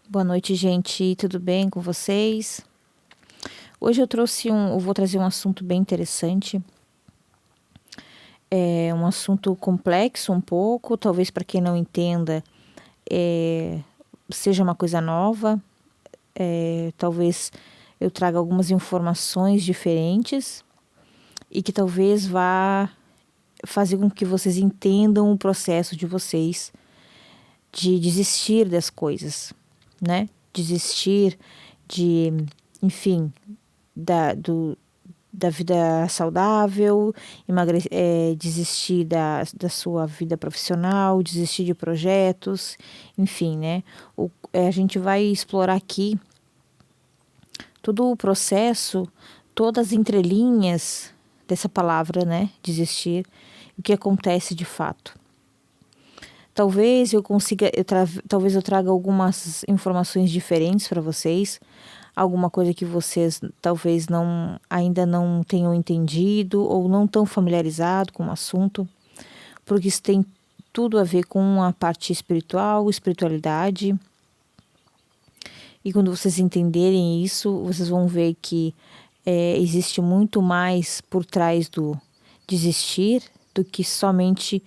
Boa noite, gente. Tudo bem com vocês? Hoje eu vou trazer um assunto bem interessante. É um assunto complexo um pouco, talvez para quem não entenda, seja uma coisa nova. Talvez eu traga algumas informações diferentes e que talvez vá fazer com que vocês entendam o processo de vocês de desistir das coisas, né? Desistir de, enfim, da vida saudável, desistir da sua vida profissional, desistir de projetos, enfim, né? A gente vai explorar aqui todo o processo, todas as entrelinhas dessa palavra, né? Desistir, o que acontece de fato. Talvez talvez eu traga algumas informações diferentes para vocês, alguma coisa que vocês talvez ainda não tenham entendido ou não tão familiarizado com o assunto, porque isso tem tudo a ver com a parte espiritual, espiritualidade. E quando vocês entenderem isso, vocês vão ver que existe muito mais por trás do desistir do que somente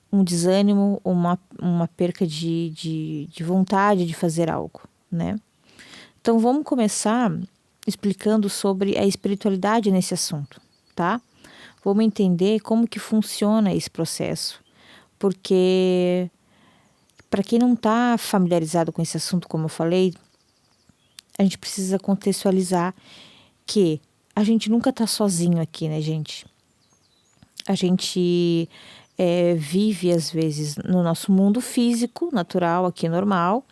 um desânimo ou uma perca de vontade de fazer algo, né? Então, vamos começar explicando sobre a espiritualidade nesse assunto, tá? Vamos entender como que funciona esse processo, porque para quem não está familiarizado com esse assunto, como eu falei, a gente precisa contextualizar que a gente nunca está sozinho aqui, né, gente? A gente vive, às vezes, no nosso mundo físico, natural, aqui normal,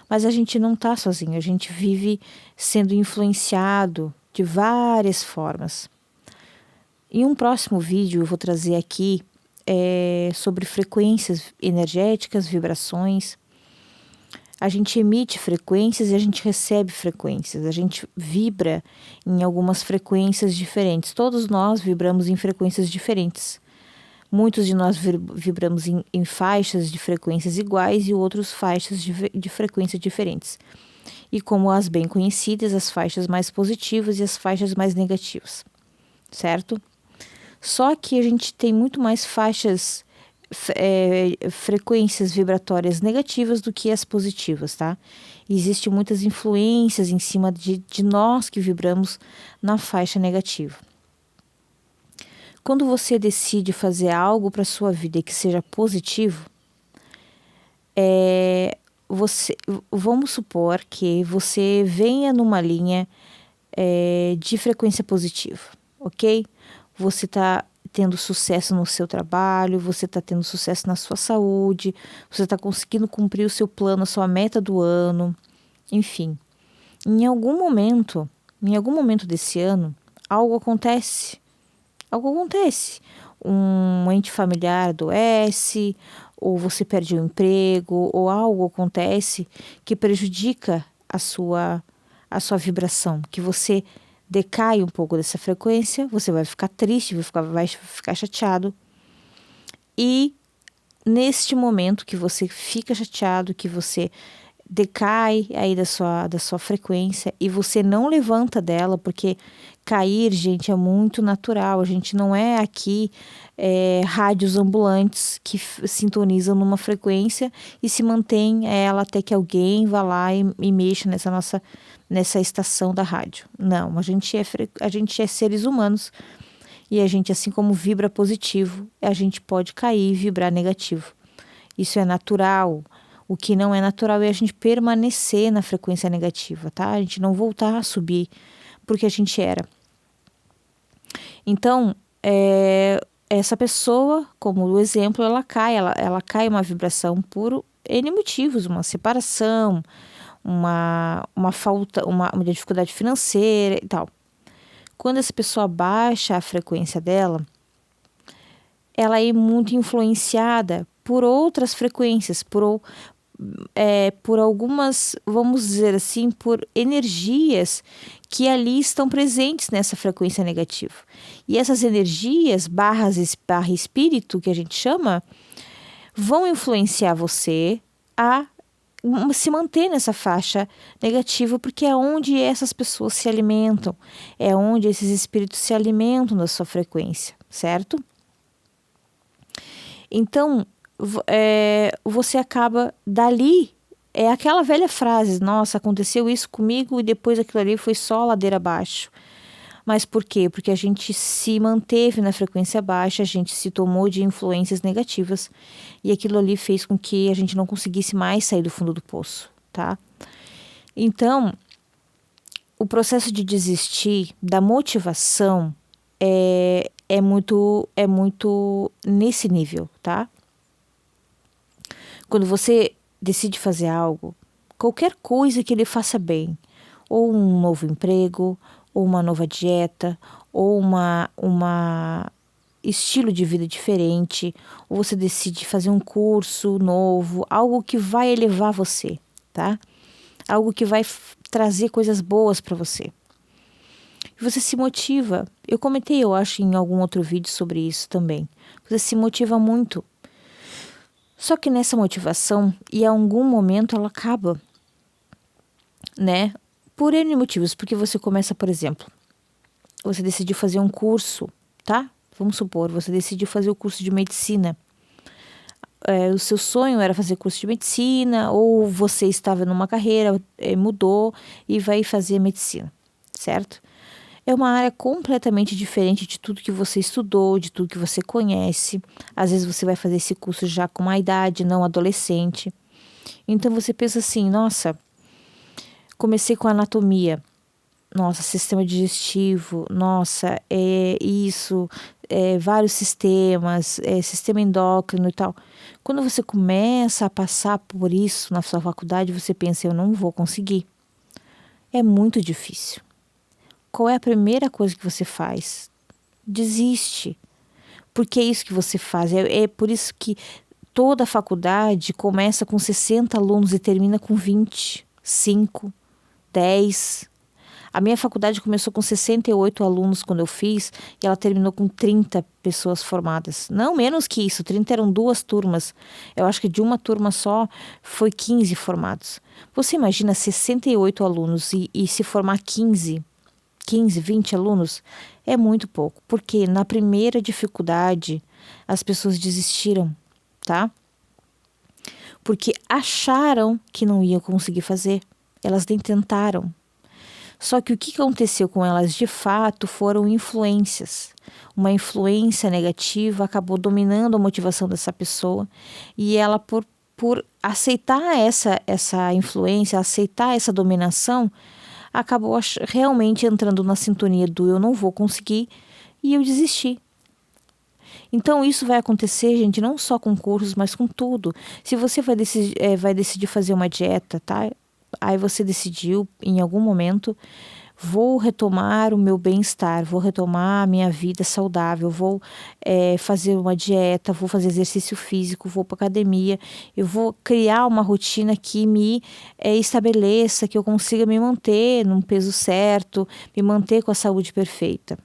mas a gente não está sozinho, a gente vive sendo influenciado de várias formas. Em um próximo vídeo eu vou trazer aqui sobre frequências energéticas, vibrações. A gente emite frequências e a gente recebe frequências, a gente vibra em algumas frequências diferentes. Todos nós vibramos em frequências diferentes. Muitos de nós vibramos em faixas de frequências iguais e outros faixas de frequência diferentes. E como as bem conhecidas, as faixas mais positivas e as faixas mais negativas, certo? Só que a gente tem muito mais frequências vibratórias negativas do que as positivas, tá? E existem muitas influências em cima de nós que vibramos na faixa negativa. Quando você decide fazer algo para a sua vida que seja positivo, vamos supor que você venha numa linha de frequência positiva, ok? Você está tendo sucesso no seu trabalho, você está tendo sucesso na sua saúde, você está conseguindo cumprir o seu plano, a sua meta do ano, enfim. Em algum momento desse ano, algo acontece. Um ente familiar adoece, ou você perde o emprego, ou algo acontece que prejudica a sua vibração, que você decai um pouco dessa frequência, você vai ficar triste, vai ficar chateado. E neste momento que você fica chateado, que você decai aí da sua frequência e você não levanta dela, porque cair, gente, é muito natural. A gente não é aqui rádios ambulantes que sintonizam numa frequência e se mantém ela até que alguém vá lá e mexa nessa estação da rádio. Não, a gente é seres humanos e a gente, assim como vibra positivo, a gente pode cair e vibrar negativo. Isso é natural. O que não é natural é a gente permanecer na frequência negativa, tá? A gente não voltar a subir porque a gente era. Então, essa pessoa, como o exemplo, ela cai uma vibração por N motivos, uma separação, uma falta, uma dificuldade financeira e tal. Quando essa pessoa baixa a frequência dela, ela é muito influenciada por outras frequências, por algumas, vamos dizer assim, por energias que ali estão presentes nessa frequência negativa. E essas energias, barra espírito, que a gente chama, vão influenciar você a se manter nessa faixa negativa, porque é onde essas pessoas se alimentam, é onde esses espíritos se alimentam da sua frequência, certo? Então, você acaba dali, é aquela velha frase, nossa, aconteceu isso comigo e depois aquilo ali foi só ladeira abaixo. Mas por quê? Porque a gente se manteve na frequência baixa, a gente se tomou de influências negativas e aquilo ali fez com que a gente não conseguisse mais sair do fundo do poço, tá? Então, o processo de desistir da motivação é muito nesse nível, tá? Quando você decide fazer algo, qualquer coisa que lhe faça bem, ou um novo emprego, ou uma nova dieta, ou uma estilo de vida diferente, ou você decide fazer um curso novo, algo que vai elevar você, tá? Algo que vai trazer coisas boas para você. E você se motiva. Eu comentei, eu acho, em algum outro vídeo sobre isso também. Você se motiva muito. Só que nessa motivação, e a algum momento ela acaba, né? Por N motivos, porque você começa, por exemplo, você decidiu fazer um curso, tá? Vamos supor, você decidiu fazer o curso de medicina. O seu sonho era fazer curso de medicina, ou você estava numa carreira, mudou e vai fazer medicina, certo? É uma área completamente diferente de tudo que você estudou, de tudo que você conhece. Às vezes você vai fazer esse curso já com uma idade, não adolescente. Então você pensa assim, nossa, comecei com anatomia, nossa, sistema digestivo, nossa, isso, vários sistemas, sistema endócrino e tal. Quando você começa a passar por isso na sua faculdade, você pensa, eu não vou conseguir. É muito difícil. Qual é a primeira coisa que você faz? Desiste. Porque é isso que você faz. É por isso que toda a faculdade começa com 60 alunos e termina com 20, 5, 10. A minha faculdade começou com 68 alunos quando eu fiz e ela terminou com 30 pessoas formadas. Não menos que isso, 30 eram 2 turmas. Eu acho que de uma turma só foi 15 formados. Você imagina 68 alunos e se formar 15, 20 alunos? É muito pouco, porque na primeira dificuldade as pessoas desistiram, tá? Porque acharam que não iam conseguir fazer, elas nem tentaram. Só que o que aconteceu com elas de fato foram influências. Uma influência negativa acabou dominando a motivação dessa pessoa e ela, por aceitar essa influência, aceitar essa dominação, acabou realmente entrando na sintonia do eu não vou conseguir e eu desisti. Então isso vai acontecer, gente, não só com cursos, mas com tudo. Se você vai decidir fazer uma dieta, tá? Aí você decidiu, em algum momento, vou retomar o meu bem-estar, vou retomar a minha vida saudável, vou fazer uma dieta, vou fazer exercício físico, vou para academia, eu vou criar uma rotina que me estabeleça, que eu consiga me manter num peso certo, me manter com a saúde perfeita,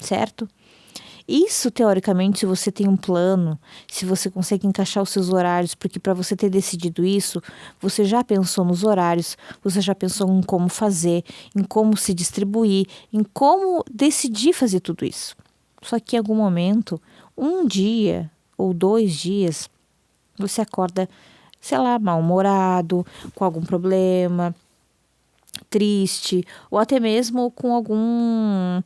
certo? Isso, teoricamente, se você tem um plano, se você consegue encaixar os seus horários, porque para você ter decidido isso, você já pensou nos horários, você já pensou em como fazer, em como se distribuir, em como decidir fazer tudo isso. Só que em algum momento, um dia ou 2 dias, você acorda, sei lá, mal-humorado, com algum problema, triste, ou até mesmo com alguma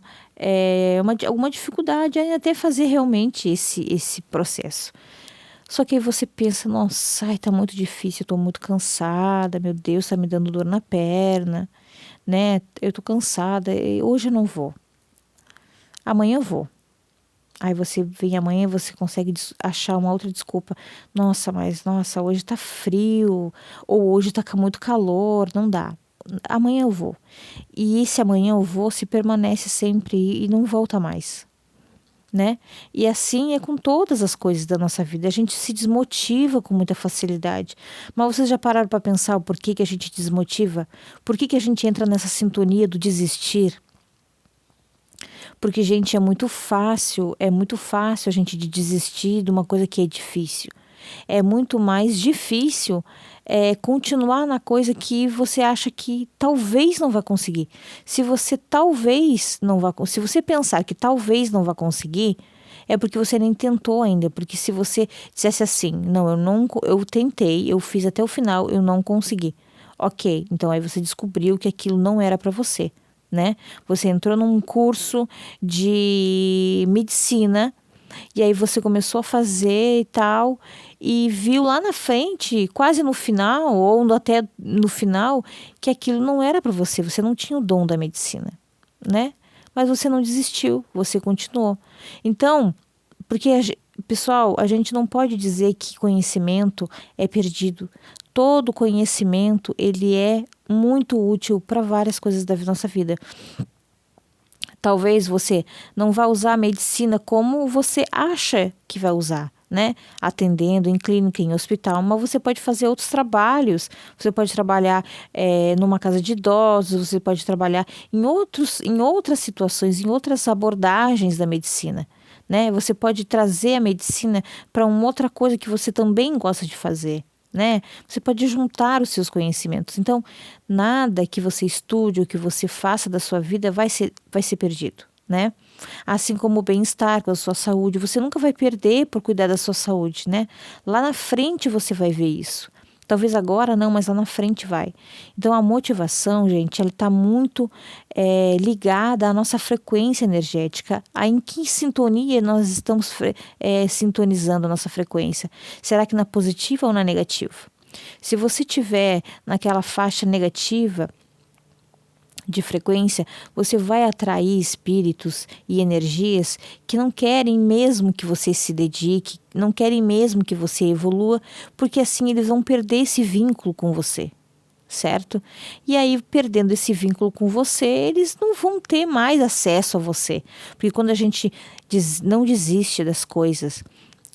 dificuldade em até fazer realmente esse processo. Só que aí você pensa, nossa, ai, tá muito difícil, eu tô muito cansada, meu Deus, tá me dando dor na perna, né? Eu tô cansada, hoje eu não vou. Amanhã eu vou. Aí você vem amanhã e você consegue achar uma outra desculpa. Nossa, hoje tá frio, ou hoje tá com muito calor, não dá. Amanhã eu vou. E esse amanhã eu vou se permanece sempre e não volta mais, né? E assim é com todas as coisas da nossa vida. A gente se desmotiva com muita facilidade. Mas vocês já pararam para pensar o porquê que a gente desmotiva? Por que a gente entra nessa sintonia do desistir? Porque, gente, é muito fácil a gente de desistir de uma coisa que é difícil. É muito mais difícil continuar na coisa que você acha que talvez não vai conseguir. Se você se você pensar que talvez não vai conseguir, é porque você nem tentou ainda. Porque se você dissesse assim, não, eu tentei, eu fiz até o final, eu não consegui. Ok, então aí você descobriu que aquilo não era para você, né? Você entrou num curso de medicina e aí você começou a fazer e tal, e viu lá na frente, quase no final, até no final, que aquilo não era para você, você não tinha o dom da medicina, né? Mas você não desistiu, você continuou. Então, porque, pessoal, a gente não pode dizer que conhecimento é perdido. Todo conhecimento, ele é muito útil para várias coisas da nossa vida. Talvez você não vá usar a medicina como você acha que vai usar, né? Atendendo em clínica, em hospital, mas você pode fazer outros trabalhos. Você pode trabalhar numa casa de idosos, você pode trabalhar em outras situações, em outras abordagens da medicina, né? Você pode trazer a medicina para uma outra coisa que você também gosta de fazer, né? Você pode juntar os seus conhecimentos. Então, nada que você estude ou que você faça da sua vida vai ser perdido, né? Assim como o bem-estar com a sua saúde, você nunca vai perder por cuidar da sua saúde, né? Lá na frente você vai ver isso. Talvez agora não, mas lá na frente vai. Então, a motivação, gente, ela está muito ligada à nossa frequência energética, a em que sintonia nós estamos sintonizando a nossa frequência. Será que na positiva ou na negativa? Se você tiver naquela faixa negativa de frequência, você vai atrair espíritos e energias que não querem mesmo que você se dedique, não querem mesmo que você evolua, porque assim eles vão perder esse vínculo com você, certo? E aí, perdendo esse vínculo com você, eles não vão ter mais acesso a você. Porque quando a gente não desiste das coisas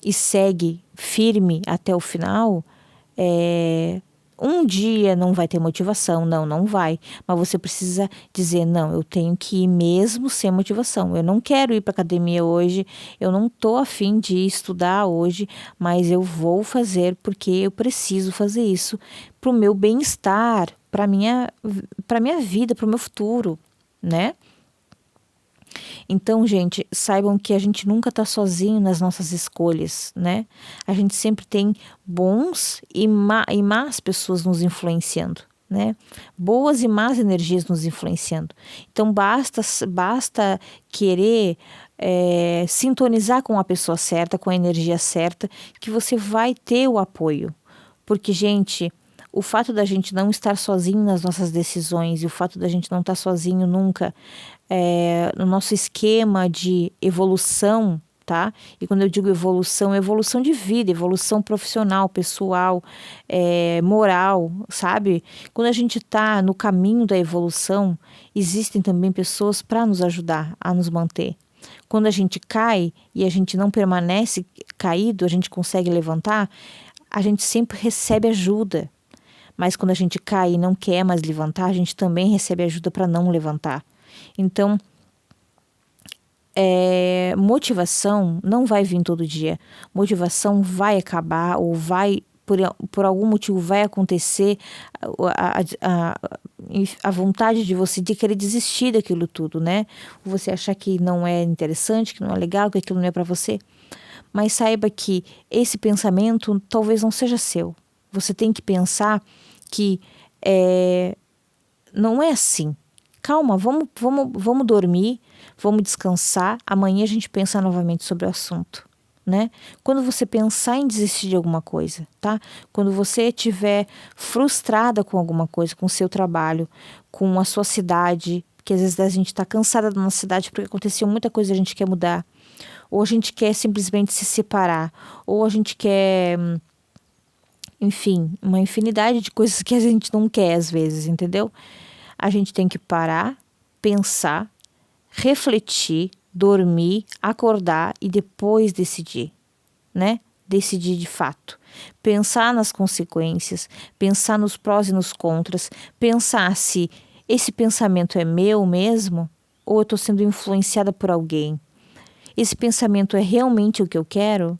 e segue firme até o final, um dia não vai ter motivação, não vai. Mas você precisa dizer, não, eu tenho que ir mesmo sem motivação. Eu não quero ir para academia hoje, eu não tô afim de estudar hoje, mas eu vou fazer porque eu preciso fazer isso para o meu bem-estar, para minha vida, para o meu futuro, né? Então, gente, saibam que a gente nunca está sozinho nas nossas escolhas, né? A gente sempre tem bons e más pessoas nos influenciando, né? Boas e más energias nos influenciando. Então, basta querer sintonizar com a pessoa certa, com a energia certa, que você vai ter o apoio. Porque, gente, o fato da gente não estar sozinho nas nossas decisões e o fato da gente não estar sozinho nunca no nosso esquema de evolução, tá? E quando eu digo evolução, é evolução de vida, evolução profissional, pessoal, moral, sabe? Quando a gente está no caminho da evolução, existem também pessoas para nos ajudar a nos manter. Quando a gente cai e a gente não permanece caído, a gente consegue levantar, a gente sempre recebe ajuda. Mas quando a gente cai e não quer mais levantar, a gente também recebe ajuda para não levantar. Então, motivação não vai vir todo dia. Motivação vai acabar ou vai, por algum motivo, vai acontecer a vontade de você de querer desistir daquilo tudo, né? Você achar que não é interessante, que não é legal, que aquilo não é para você. Mas saiba que esse pensamento talvez não seja seu. Você tem que pensar que não é assim. Calma, vamos dormir, vamos descansar. Amanhã a gente pensa novamente sobre o assunto, né? Quando você pensar em desistir de alguma coisa, tá? Quando você estiver frustrada com alguma coisa, com o seu trabalho, com a sua cidade, porque às vezes a gente está cansada da nossa cidade porque aconteceu muita coisa e a gente quer mudar. Ou a gente quer simplesmente se separar. Ou a gente quer, enfim, uma infinidade de coisas que a gente não quer às vezes, entendeu? A gente tem que parar, pensar, refletir, dormir, acordar e depois decidir, né? Decidir de fato. Pensar nas consequências, pensar nos prós e nos contras, pensar se esse pensamento é meu mesmo ou eu estou sendo influenciada por alguém. Esse pensamento é realmente o que eu quero?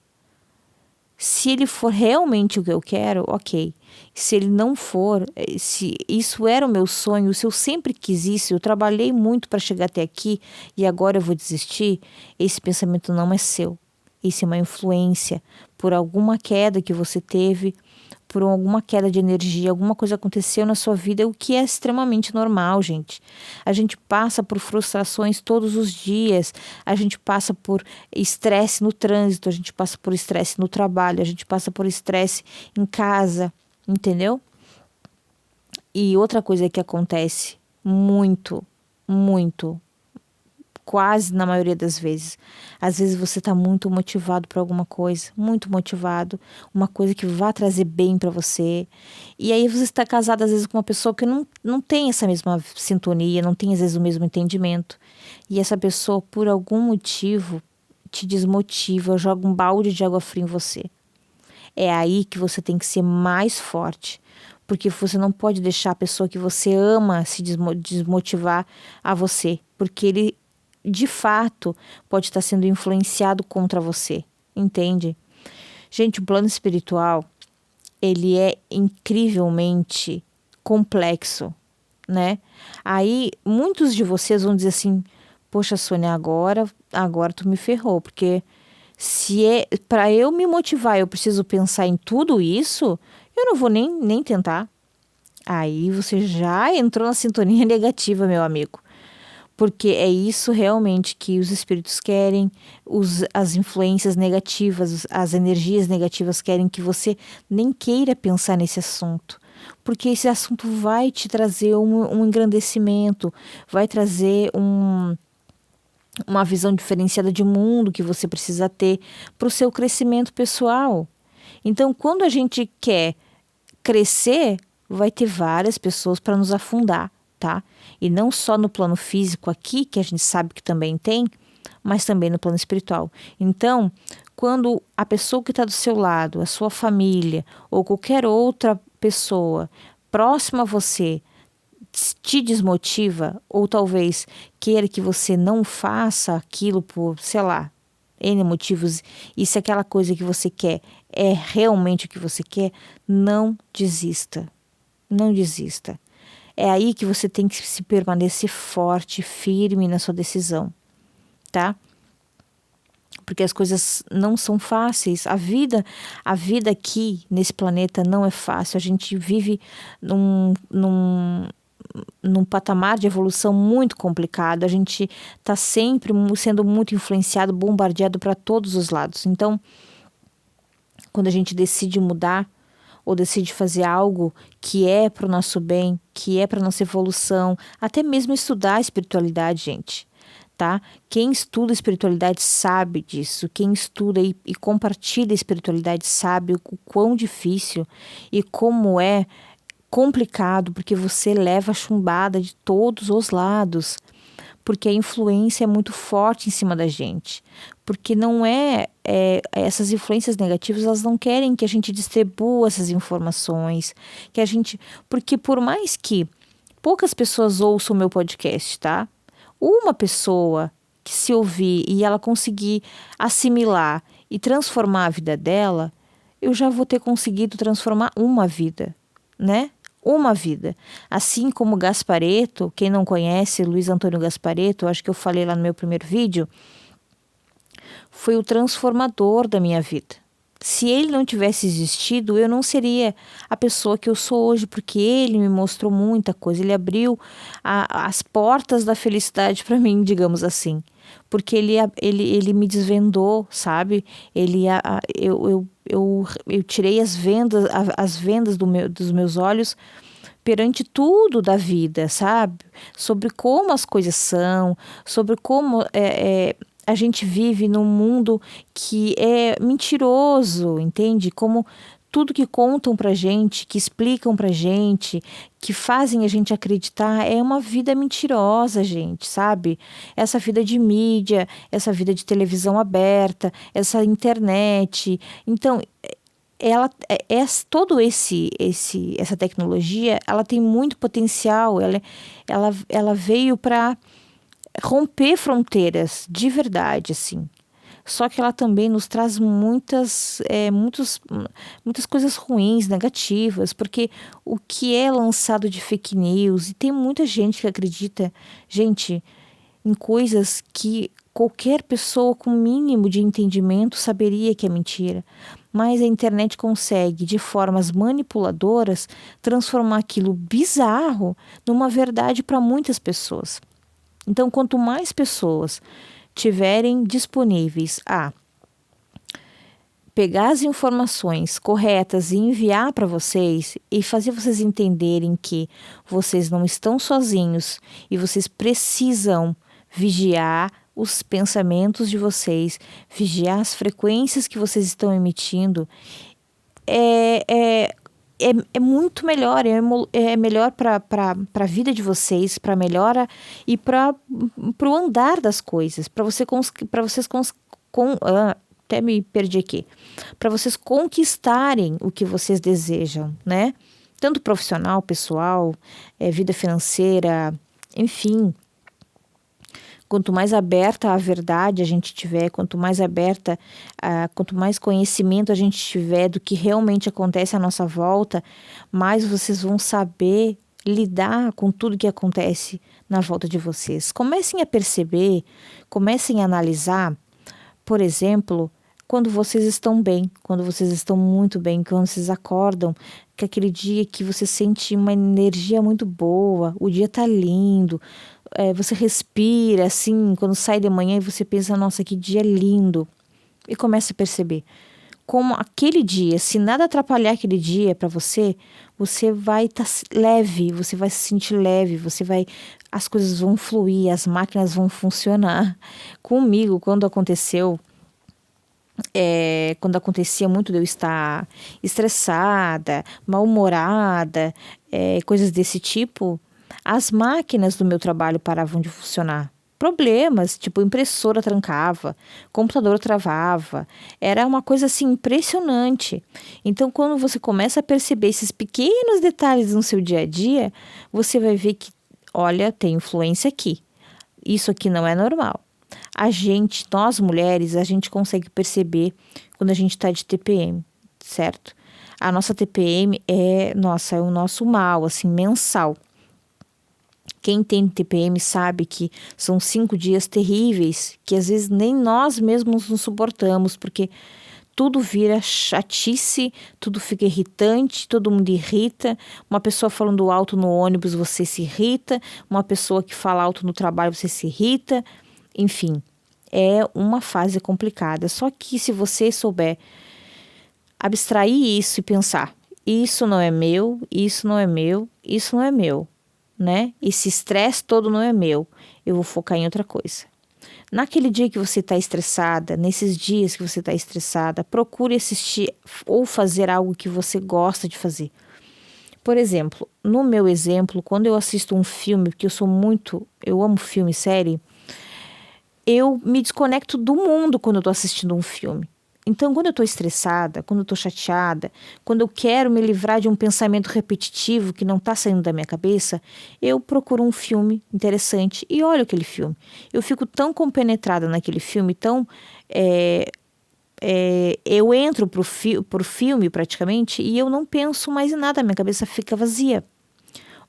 Se ele for realmente o que eu quero, ok. Se ele não for, se isso era o meu sonho, se eu sempre quis isso, eu trabalhei muito para chegar até aqui e agora eu vou desistir, esse pensamento não é seu. Isso é uma influência por alguma queda que você teve, por alguma queda de energia, alguma coisa aconteceu na sua vida, o que é extremamente normal, gente. A gente passa por frustrações todos os dias, a gente passa por estresse no trânsito, a gente passa por estresse no trabalho, a gente passa por estresse em casa, entendeu? E outra coisa que acontece muito, muito, quase na maioria das vezes. Às vezes você está muito motivado para alguma coisa, muito motivado, uma coisa que vai trazer bem para você. E aí você está casado às vezes com uma pessoa que não tem essa mesma sintonia, não tem às vezes o mesmo entendimento. E essa pessoa, por algum motivo, te desmotiva, joga um balde de água fria em você. É aí que você tem que ser mais forte. Porque você não pode deixar a pessoa que você ama se desmotivar a você. Porque ele de fato pode estar sendo influenciado contra você, entende? Gente, o plano espiritual, ele é incrivelmente complexo, né? Aí muitos de vocês vão dizer assim: poxa, Sônia, agora tu me ferrou, porque se é para eu me motivar, eu preciso pensar em tudo isso, eu não vou nem tentar. Aí você já entrou na sintonia negativa, meu amigo. Porque é isso realmente que os espíritos querem, as influências negativas, as energias negativas querem que você nem queira pensar nesse assunto. Porque esse assunto vai te trazer um engrandecimento, vai trazer uma visão diferenciada de mundo que você precisa ter para o seu crescimento pessoal. Então, quando a gente quer crescer, vai ter várias pessoas para nos afundar, tá? E não só no plano físico aqui, que a gente sabe que também tem, mas também no plano espiritual. Então, quando a pessoa que está do seu lado, a sua família ou qualquer outra pessoa próxima a você te desmotiva ou talvez queira que você não faça aquilo por, sei lá, N motivos, e se aquela coisa que você quer é realmente o que você quer, não desista. Não desista. É aí que você tem que se permanecer forte, firme na sua decisão, tá? Porque as coisas não são fáceis. A vida aqui nesse planeta não é fácil. A gente vive num patamar de evolução muito complicado. A gente está sempre sendo muito influenciado, bombardeado para todos os lados. Então, quando a gente decide mudar ou decide fazer algo que é para o nosso bem, que é para nossa evolução, até mesmo estudar a espiritualidade, gente, tá? Quem estuda a espiritualidade sabe disso. Quem estuda e compartilha a espiritualidade sabe o quão difícil e como é complicado, porque você leva a chumbada de todos os lados, porque a influência é muito forte em cima da gente, porque não essas influências negativas, elas não querem que a gente distribua essas informações, porque por mais que poucas pessoas ouçam o meu podcast, tá? Uma pessoa que se ouvir e ela conseguir assimilar e transformar a vida dela, eu já vou ter conseguido transformar uma vida, né? Uma vida. Assim como Gasparetto, quem não conhece, Luiz Antônio Gasparetto, acho que eu falei lá no meu primeiro vídeo, foi o transformador da minha vida. Se ele não tivesse existido, eu não seria a pessoa que eu sou hoje, porque ele me mostrou muita coisa, ele abriu as portas da felicidade para mim, digamos assim. Porque ele me desvendou, sabe? Eu tirei as vendas dos meus olhos perante tudo da vida, sabe? Sobre como as coisas são, sobre como a gente vive num mundo que é mentiroso, entende? Como tudo que contam pra gente, que explicam pra gente, que fazem a gente acreditar é uma vida mentirosa, gente, sabe? Essa vida de mídia, essa vida de televisão aberta, essa internet. Então, essa tecnologia, ela tem muito potencial, ela veio para romper fronteiras, de verdade, assim. só que ela também nos traz muitas coisas ruins, negativas, porque o que é lançado de fake news, e tem muita gente que acredita, gente, em coisas que qualquer pessoa com mínimo de entendimento saberia que é mentira. Mas a internet consegue, de formas manipuladoras, transformar aquilo bizarro numa verdade para muitas pessoas. Então, quanto mais pessoas tiverem disponíveis a pegar as informações corretas e enviar para vocês e fazer vocês entenderem que vocês não estão sozinhos e vocês precisam vigiar os pensamentos de vocês, vigiar as frequências que vocês estão emitindo, é muito melhor, é melhor para a vida de vocês, para a melhora e para o andar das coisas, para vocês até me perdi aqui, para vocês conquistarem o que vocês desejam, né? Tanto profissional, pessoal, vida financeira, enfim. Quanto mais aberta a verdade a gente tiver, quanto mais conhecimento a gente tiver do que realmente acontece à nossa volta, mais vocês vão saber lidar com tudo que acontece na volta de vocês. Comecem a perceber, comecem a analisar, por exemplo, quando vocês estão bem, quando vocês estão muito bem, quando vocês acordam, que aquele dia que você sente uma energia muito boa, o dia tá lindo, você respira assim, quando sai de manhã e você pensa, nossa, que dia lindo, e começa a perceber como aquele dia, se nada atrapalhar aquele dia para você, você vai estar leve, você vai se sentir leve, as coisas vão fluir, as máquinas vão funcionar. Comigo, quando acontecia muito de eu estar estressada, mal-humorada, coisas desse tipo, as máquinas do meu trabalho paravam de funcionar. Problemas, tipo impressora trancava, computador travava, era uma coisa assim impressionante. Então, quando você começa a perceber esses pequenos detalhes no seu dia a dia, você vai ver que, olha, tem influência aqui. Isso aqui não é normal. Nós mulheres, a gente consegue perceber quando a gente está de TPM, certo? A nossa TPM é o nosso mal, assim, mensal. Quem tem TPM sabe que são 5 dias terríveis, que às vezes nem nós mesmos nos suportamos, porque tudo vira chatice, tudo fica irritante, todo mundo irrita. Uma pessoa falando alto no ônibus, você se irrita. Uma pessoa que fala alto no trabalho, você se irrita. Enfim, é uma fase complicada. Só que se você souber abstrair isso e pensar, isso não é meu, isso não é meu, isso não é meu, né? Esse estresse todo não é meu, eu vou focar em outra coisa. Naquele dia que você está estressada, nesses dias que você está estressada, procure assistir ou fazer algo que você gosta de fazer. Por exemplo, no meu exemplo, quando eu assisto um filme, porque eu amo filme e série, eu me desconecto do mundo quando eu estou assistindo um filme. Então, quando eu estou estressada, quando eu estou chateada, quando eu quero me livrar de um pensamento repetitivo que não está saindo da minha cabeça, eu procuro um filme interessante e olho aquele filme. Eu fico tão compenetrada naquele filme, eu entro pro filme praticamente e eu não penso mais em nada, minha cabeça fica vazia.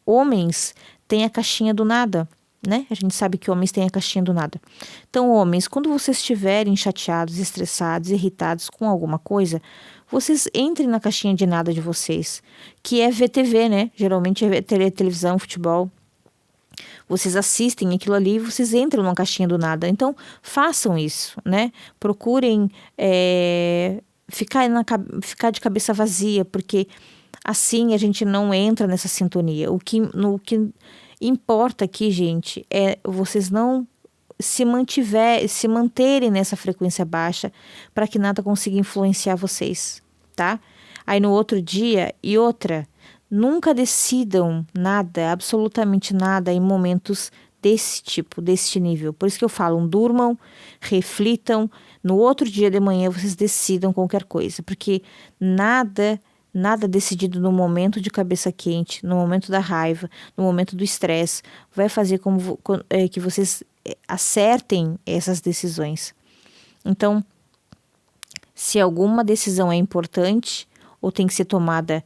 Homens têm a caixinha do nada, né? A gente sabe que homens têm a caixinha do nada. Então, homens, quando vocês estiverem chateados, estressados, irritados com alguma coisa, vocês entrem na caixinha de nada de vocês, que é VTV, né? Geralmente é televisão, futebol. Vocês assistem aquilo ali e vocês entram numa caixinha do nada. Então, façam isso, né? Procurem ficar de cabeça vazia, porque assim a gente não entra nessa sintonia. O que importa aqui, gente, é vocês não se manterem nessa frequência baixa para que nada consiga influenciar vocês, tá? Aí no outro dia, nunca decidam nada, absolutamente nada em momentos desse tipo, deste nível. Por isso que eu falo, durmam, reflitam, no outro dia de manhã vocês decidam qualquer coisa, porque nada decidido no momento de cabeça quente, no momento da raiva, no momento do estresse, vai fazer que vocês acertem essas decisões. Então, se alguma decisão é importante ou tem que ser tomada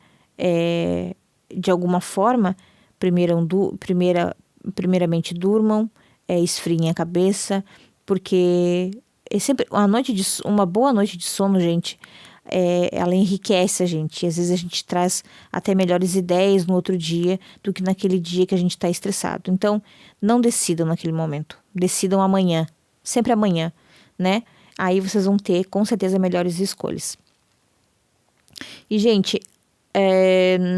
de alguma forma, primeiramente durmam, esfriem a cabeça, porque uma boa noite de sono, gente, ela enriquece a gente. E às vezes a gente traz até melhores ideias no outro dia do que naquele dia que a gente está estressado. Então, não decidam naquele momento. Decidam amanhã, sempre amanhã, né? Aí vocês vão ter, com certeza, melhores escolhas. E, gente,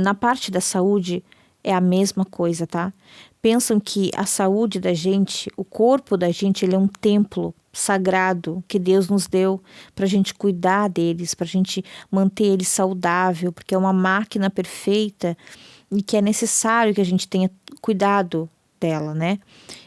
na parte da saúde é a mesma coisa, tá? Pensam que a saúde da gente, o corpo da gente, ele é um templo sagrado que Deus nos deu para a gente cuidar deles, para a gente manter eles saudável, porque é uma máquina perfeita e que é necessário que a gente tenha cuidado dela, né?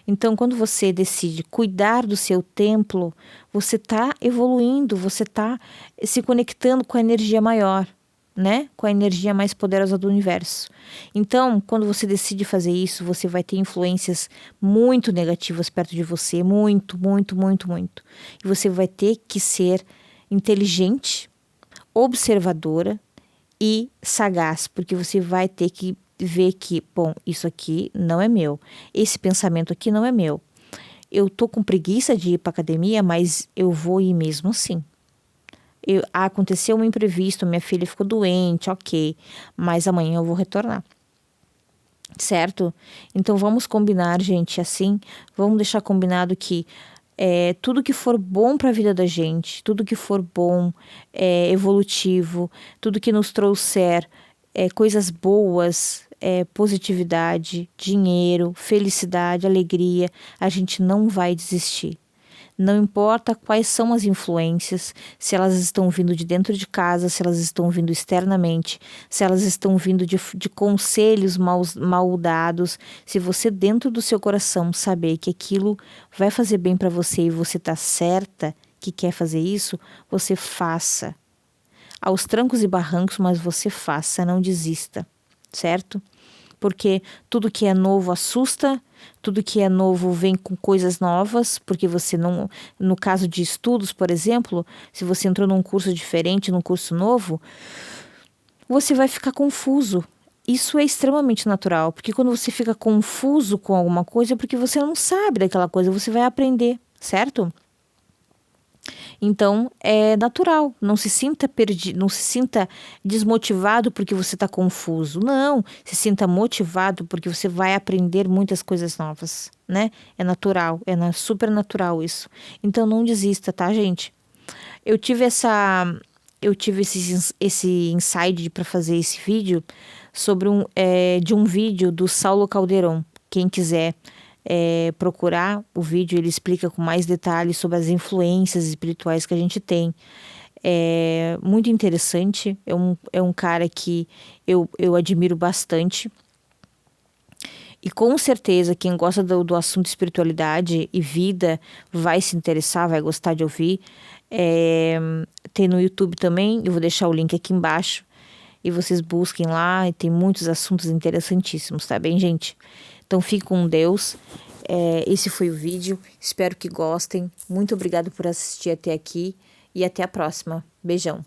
Então, quando você decide cuidar do seu templo, você está evoluindo, você está se conectando com a energia maior, né? Com a energia mais poderosa do universo. Então, quando você decide fazer isso, você vai ter influências muito negativas perto de você, muito, muito, muito, muito. E você vai ter que ser inteligente, observadora e sagaz, porque você vai ter que ver que, bom, isso aqui não é meu, esse pensamento aqui não é meu. Eu tô com preguiça de ir para academia, mas eu vou ir mesmo assim. Aconteceu um imprevisto, minha filha ficou doente, ok, mas amanhã eu vou retornar. Certo? Então vamos combinar, gente, assim, vamos deixar combinado que tudo que for bom para a vida da gente, tudo que for bom, evolutivo, tudo que nos trouxer coisas boas, positividade, dinheiro, felicidade, alegria, a gente não vai desistir. Não importa quais são as influências, se elas estão vindo de dentro de casa, se elas estão vindo externamente, se elas estão vindo de conselhos mal dados, se você dentro do seu coração saber que aquilo vai fazer bem para você e você está certa que quer fazer isso, você faça. Aos trancos e barrancos, mas você faça, não desista, certo? Porque tudo que é novo assusta, tudo que é novo vem com coisas novas, porque você não, no caso de estudos, por exemplo, se você entrou num curso diferente, num curso novo, você vai ficar confuso. Isso é extremamente natural, porque quando você fica confuso com alguma coisa, é porque você não sabe daquela coisa, você vai aprender, certo? Então, é natural, não se sinta perdido, não se sinta desmotivado porque você está confuso. Não, se sinta motivado porque você vai aprender muitas coisas novas, né? É natural, super natural isso. Então, não desista, tá, gente? Eu tive esse insight para fazer esse vídeo sobre de um vídeo do Saulo Calderon. Quem quiser procurar o vídeo, ele explica com mais detalhes sobre as influências espirituais que a gente tem. É muito interessante, é um cara que eu admiro bastante. E com certeza quem gosta do assunto espiritualidade e vida vai se interessar, vai gostar de ouvir. Tem no YouTube também, eu vou deixar o link aqui embaixo. E vocês busquem lá, e tem muitos assuntos interessantíssimos, tá bem, gente? Então fique com Deus. Esse foi o vídeo, espero que gostem. Muito obrigado por assistir até aqui e até a próxima. Beijão.